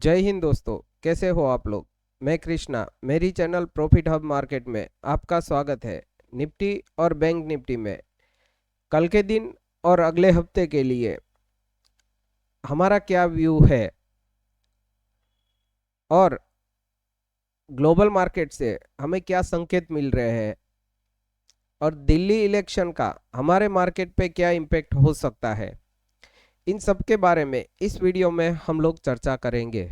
जय हिंद दोस्तों। कैसे हो आप लोग। मैं कृष्णा, मेरी चैनल प्रॉफिट हब मार्केट में आपका स्वागत है। निफ्टी और बैंक निफ्टी में कल के दिन और अगले हफ्ते के लिए हमारा क्या व्यू है और ग्लोबल मार्केट से हमें क्या संकेत मिल रहे हैं और दिल्ली इलेक्शन का हमारे मार्केट पे क्या इम्पेक्ट हो सकता है, इन सब के बारे में इस वीडियो में हम लोग चर्चा करेंगे।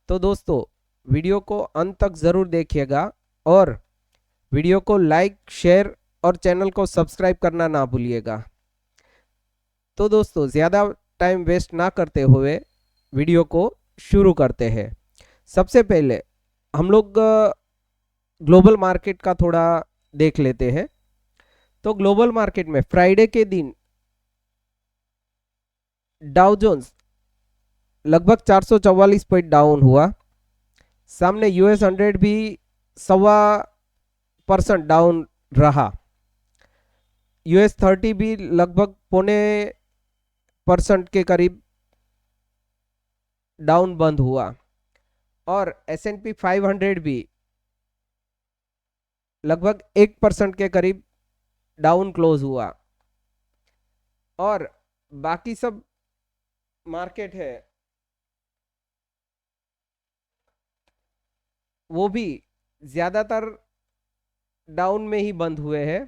तो दोस्तों, वीडियो को अंत तक ज़रूर देखिएगा और वीडियो को लाइक, शेयर और चैनल को सब्सक्राइब करना ना भूलिएगा। तो दोस्तों, ज़्यादा टाइम वेस्ट ना करते हुए वीडियो को शुरू करते हैं। सबसे पहले हम लोग ग्लोबल मार्केट का थोड़ा देख लेते हैं। तो ग्लोबल मार्केट में फ्राइडे के दिन डाउ जोन्स लगभग 444 पॉइंट डाउन हुआ। सामने यूएस 100 भी 1.25% डाउन रहा। यूएस 30 भी लगभग 0.25% के करीब डाउन बंद हुआ और S&P 500 भी लगभग 1% के करीब डाउन क्लोज हुआ। और बाकी सब मार्केट है वो भी ज्यादातर डाउन में ही बंद हुए हैं।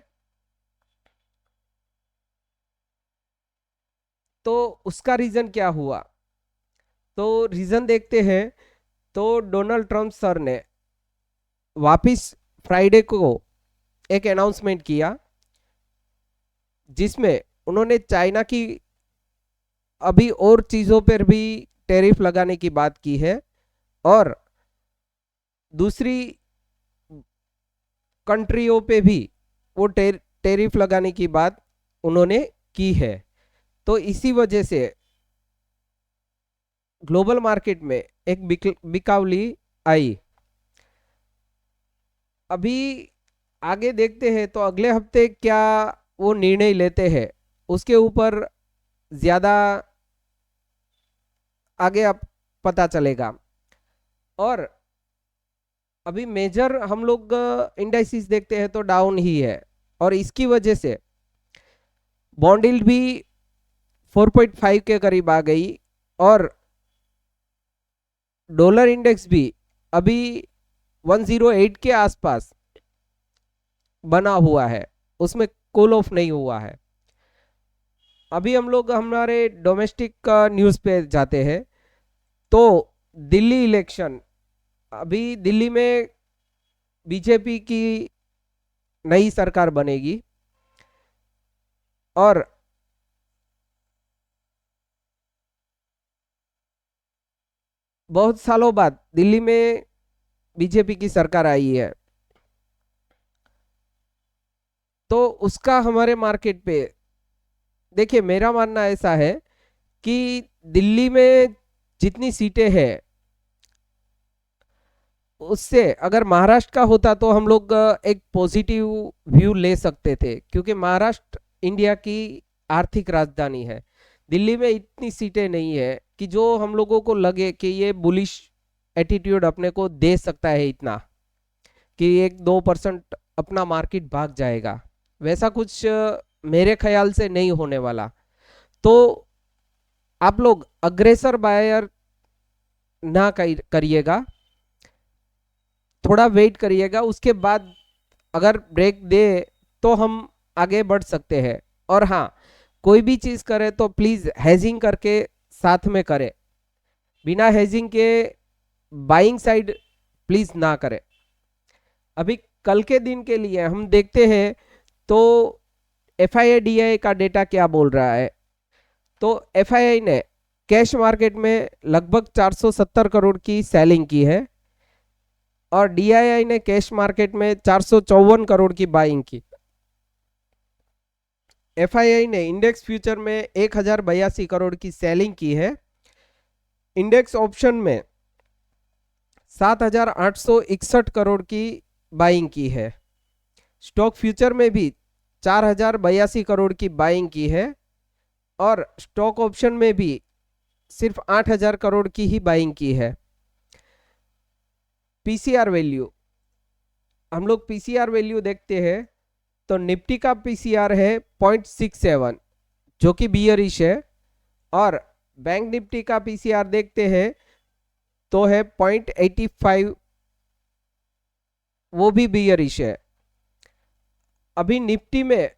तो उसका रीजन क्या हुआ, तो रीजन देखते हैं। तो डोनाल्ड ट्रंप सर ने वापिस फ्राइडे को एक अनाउंसमेंट किया जिसमें उन्होंने चाइना की अभी और चीज़ों पर भी टैरिफ लगाने की बात की है और दूसरी कंट्रियों पे भी वो टैरिफ लगाने की बात उन्होंने की है। तो इसी वजह से ग्लोबल मार्केट में एक बिकावली आई। अभी आगे देखते हैं तो अगले हफ्ते क्या वो निर्णय लेते हैं उसके ऊपर ज़्यादा आगे आप पता चलेगा। और अभी मेजर हम लोग इंडाइसिस देखते हैं तो डाउन ही है और इसकी वजह से बॉन्ड यील्ड भी 4.5 के करीब आ गई और डॉलर इंडेक्स भी अभी 108 के आसपास बना हुआ है, उसमें कूल ऑफ नहीं हुआ है। अभी हम लोग हमारे डोमेस्टिक न्यूज़ पे जाते हैं। तो दिल्ली इलेक्शन, अभी दिल्ली में बीजेपी की नई सरकार बनेगी और बहुत सालों बाद दिल्ली में बीजेपी की सरकार आई है। तो उसका हमारे मार्केट पे देखिए, मेरा मानना ऐसा है कि दिल्ली में जितनी सीटें हैं उससे अगर महाराष्ट्र का होता तो हम लोग एक पॉजिटिव व्यू ले सकते थे, क्योंकि महाराष्ट्र इंडिया की आर्थिक राजधानी है। दिल्ली में इतनी सीटें नहीं है कि जो हम लोगों को लगे कि ये बुलिश एटीट्यूड अपने को दे सकता है इतना कि 1-2% अपना मार्केट भाग जाएगा। वैसा कुछ मेरे ख्याल से नहीं होने वाला। तो आप लोग अग्रेसर बायर ना करिएगा, थोड़ा वेट करिएगा, उसके बाद अगर ब्रेक दे तो हम आगे बढ़ सकते हैं। और हाँ, कोई भी चीज़ करे तो प्लीज़ हेजिंग करके साथ में करे, बिना हेजिंग के बाइंग साइड प्लीज़ ना करें। अभी कल के दिन के लिए हम देखते हैं तो FII-DI का डेटा क्या बोल रहा है। तो FII ने कैश मार्केट में लगभग 470 करोड़ की सेलिंग की है और DII ने कैश मार्केट में 454 करोड़ की बाइंग की। FII ने इंडेक्स फ्यूचर में 1082 करोड़ की सेलिंग की है। इंडेक्स ऑप्शन में 7861 करोड़ की बाइंग की है। स्टॉक फ्यूचर में भी 4082 करोड़ की बाइंग की है और स्टॉक ऑप्शन में भी सिर्फ 8000 करोड़ की ही बाइंग की है। पीसीआर वैल्यू, हम लोग पीसीआर वैल्यू देखते हैं तो निफ्टी का पीसीआर है 0.67 जो कि बियरिश है, और बैंक निफ्टी का पीसीआर देखते हैं तो है 0.85, वो भी बियरिश है। अभी निफ्टी में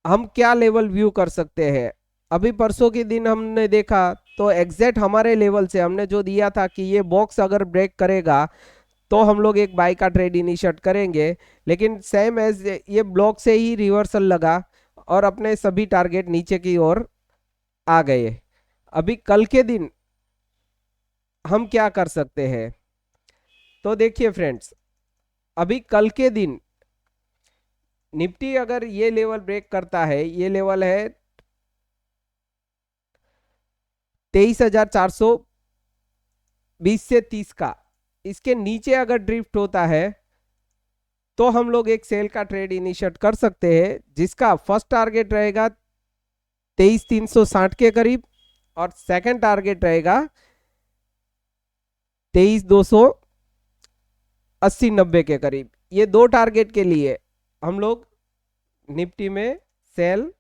हम क्या लेवल व्यू कर सकते हैं? अभी परसों के दिन हमने देखा तो एग्जैक्ट हमारे लेवल से हमने जो दिया था कि ये बॉक्स अगर ब्रेक करेगा तो हम लोग एक बाय का ट्रेड इनिशिएट करेंगे, लेकिन सेम एज ये ब्लॉक से ही रिवर्सल लगा और अपने सभी टारगेट नीचे की ओर आ गए। अभी कल के दिन हम क्या कर सकते हैं? तो देखिए फ्रेंड्स, अभी कल के दिन निफ्टी अगर ये लेवल ब्रेक करता है, ये लेवल है 23,420 से 30 का, इसके नीचे अगर ड्रिफ्ट होता है तो हम लोग एक सेल का ट्रेड इनिशिएट कर सकते हैं, जिसका फर्स्ट टारगेट रहेगा 23,360 के करीब और सेकंड टारगेट रहेगा 23,280-90 के करीब। ये दो टारगेट के लिए हम लोग निफ्टी में सेल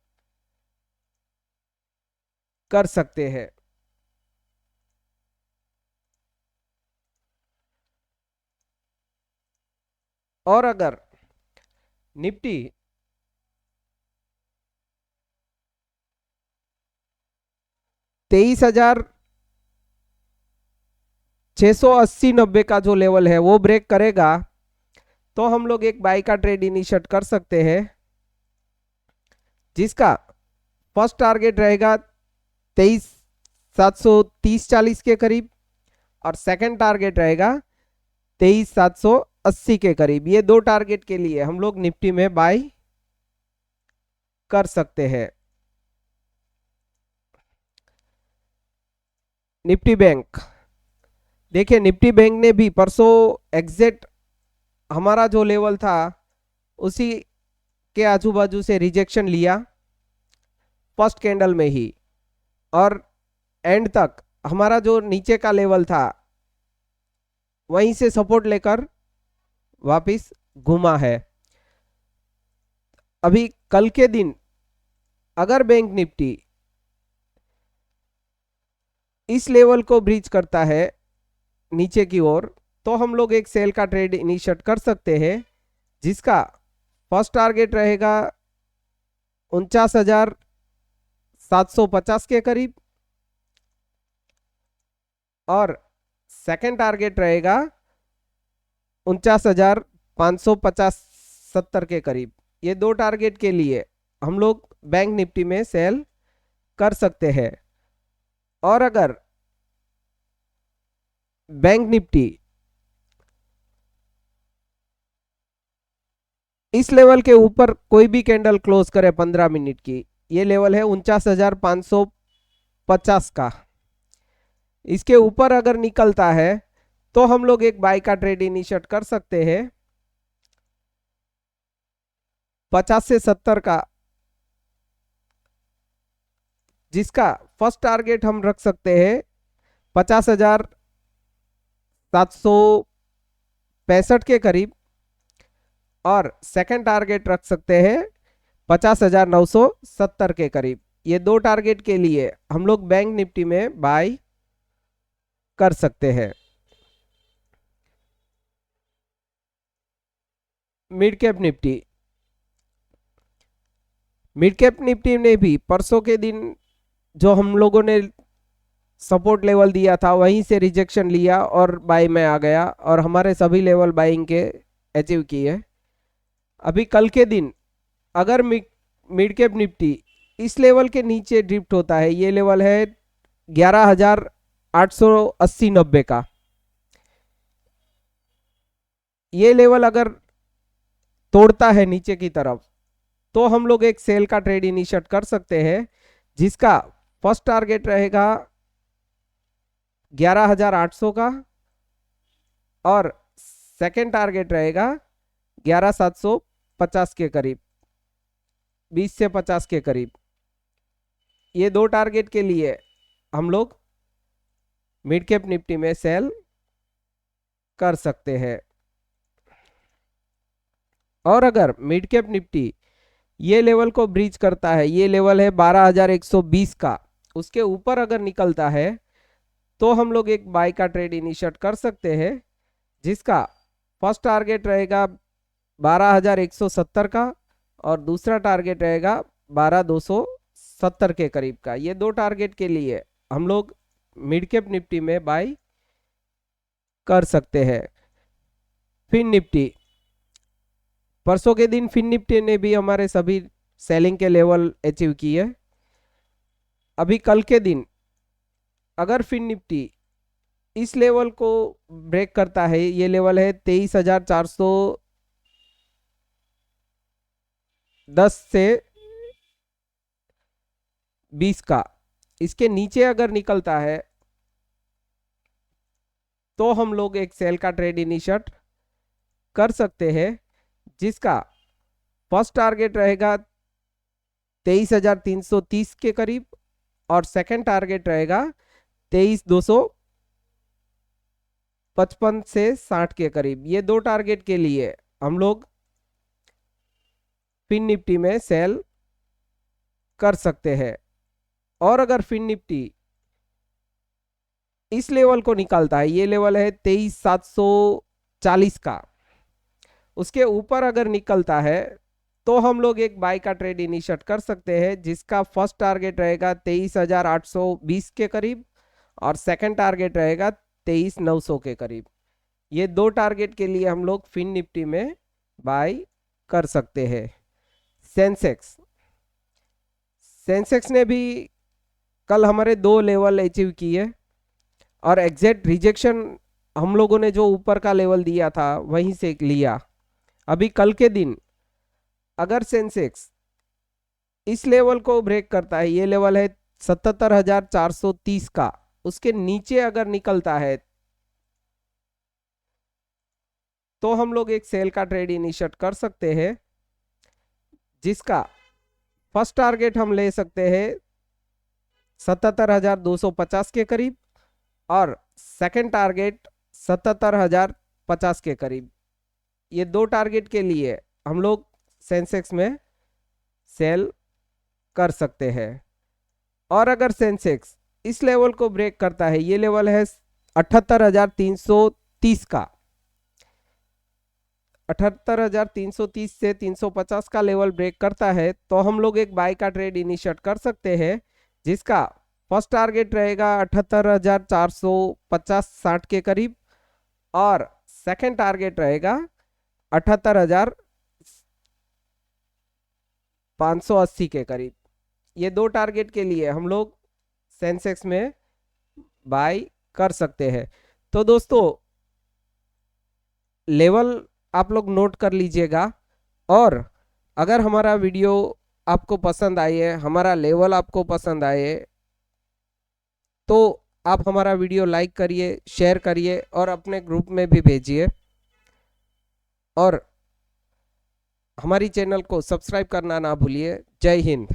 कर सकते हैं। और अगर निफ्टी 23,680-90 का जो लेवल है वो ब्रेक करेगा तो हम लोग एक बाय का ट्रेड इनिशिएट कर सकते हैं, जिसका फर्स्ट टारगेट रहेगा 23,730-40 के करीब और सेकंड टारगेट रहेगा 23,780 के करीब। ये दो टारगेट के लिए हम लोग निफ्टी में बाय कर सकते हैं। निफ्टी बैंक देखिए, निफ्टी बैंक ने भी परसों एग्जैक्ट हमारा जो लेवल था उसी के आजू बाजू से रिजेक्शन लिया फर्स्ट कैंडल में ही, और एंड तक हमारा जो नीचे का लेवल था वहीं से सपोर्ट लेकर वापस घुमा है। अभी कल के दिन अगर बैंक निफ्टी इस लेवल को ब्रीच करता है नीचे की ओर तो हम लोग एक सेल का ट्रेड इनिशिएट कर सकते हैं, जिसका फर्स्ट टारगेट रहेगा 49,750 के करीब और सेकंड टारगेट रहेगा 49,550-70 के करीब। ये दो टारगेट के लिए हम लोग बैंक निफ्टी में सेल कर सकते हैं। और अगर बैंक निफ्टी इस लेवल के ऊपर कोई भी कैंडल क्लोज करे 15 मिनट की, ये लेवल है 49,550 का, इसके ऊपर अगर निकलता है तो हम लोग एक बाय का ट्रेड इनिशिएट कर सकते हैं 50 से 70 का, जिसका फर्स्ट टारगेट हम रख सकते हैं 50,765 के करीब और सेकंड टारगेट रख सकते हैं 50,970 के करीब। ये दो टारगेट के लिए हम लोग बैंक निफ्टी में बाय कर सकते हैं। मिड कैप निफ्टी ने भी परसों के दिन जो हम लोगों ने सपोर्ट लेवल दिया था वहीं से रिजेक्शन लिया और बाय में आ गया और हमारे सभी लेवल बाइंग के अचीव किए। अभी कल के दिन अगर मिड कैप निफ्टी इस लेवल के नीचे ड्रिफ्ट होता है, ये लेवल है 11,880-90 का, ये लेवल अगर तोड़ता है नीचे की तरफ तो हम लोग एक सेल का ट्रेड इनिशिएट कर सकते हैं, जिसका फर्स्ट टारगेट रहेगा 11,800 का और सेकंड टारगेट रहेगा 11,750 के करीब, 20 से 50 के करीब। ये दो टारगेट के लिए हम लोग मिड कैप निफ्टी में सेल कर सकते हैं। और अगर मिड कैप निफ्टी ये लेवल को ब्रीच करता है, ये लेवल है 12,120 का, उसके ऊपर अगर निकलता है तो हम लोग एक बाय का ट्रेड इनिशिएट कर सकते हैं, जिसका फर्स्ट टारगेट रहेगा 12,170 का और दूसरा टारगेट रहेगा 12,270 के करीब का। ये दो टारगेट के लिए हम लोग मिड कैप निफ्टी में बाय कर सकते हैं। फिन निफ्टी, परसों के दिन फिन निफ्टी ने भी हमारे सभी सेलिंग के लेवल अचीव किए। अभी कल के दिन अगर फिन निफ्टी इस लेवल को ब्रेक करता है, ये लेवल है 23,410 से 20 का, इसके नीचे अगर निकलता है तो हम लोग एक सेल का ट्रेड इनिशिएट कर सकते हैं, जिसका फर्स्ट टारगेट रहेगा 23,330 के करीब और सेकंड टारगेट रहेगा 23,255 से 60 के करीब। ये दो टारगेट के लिए हम लोग फिन निफ्टी में सेल कर सकते हैं। और अगर फिन निफ्टी इस लेवल को निकालता है, ये लेवल है 23,740 का, उसके ऊपर अगर निकलता है तो हम लोग एक बाय का ट्रेड इनिशिएट कर सकते हैं, जिसका फर्स्ट टारगेट रहेगा 23,820 के करीब और सेकंड टारगेट रहेगा 23,900 के करीब। ये दो टारगेट के लिए हम लोग फिन निफ्टी में बाय कर सकते हैं। सेंसेक्स ने भी कल हमारे दो लेवल अचीव किए और एग्जैक्ट रिजेक्शन हम लोगों ने जो ऊपर का लेवल दिया था वहीं से लिया। अभी कल के दिन अगर सेंसेक्स इस लेवल को ब्रेक करता है, ये लेवल है 77,430 का, उसके नीचे अगर निकलता है तो हम लोग एक सेल का ट्रेड इनिशिएट कर सकते हैं, जिसका फर्स्ट टारगेट हम ले सकते हैं 77,250 के करीब और सेकंड टारगेट 77,050 के करीब। ये दो टारगेट के लिए हम लोग सेंसेक्स में सेल कर सकते हैं। और अगर सेंसेक्स इस लेवल को ब्रेक करता है, ये लेवल है 78,330 का, 78,330 से 350 का लेवल ब्रेक करता है तो हम लोग एक बाय का ट्रेड इनिशिएट कर सकते हैं, जिसका फर्स्ट टारगेट रहेगा 78,450 60 के करीब और सेकंड टारगेट रहेगा 78,580 के करीब। ये दो टारगेट के लिए हम लोग सेंसेक्स में बाय कर सकते हैं। तो दोस्तों, लेवल आप लोग नोट कर लीजिएगा और अगर हमारा वीडियो आपको पसंद आए, हमारा लेवल आपको पसंद आए, तो आप हमारा वीडियो लाइक करिए, शेयर करिए और अपने ग्रुप में भी भेजिए और हमारी चैनल को सब्सक्राइब करना ना भूलिए। जय हिंद।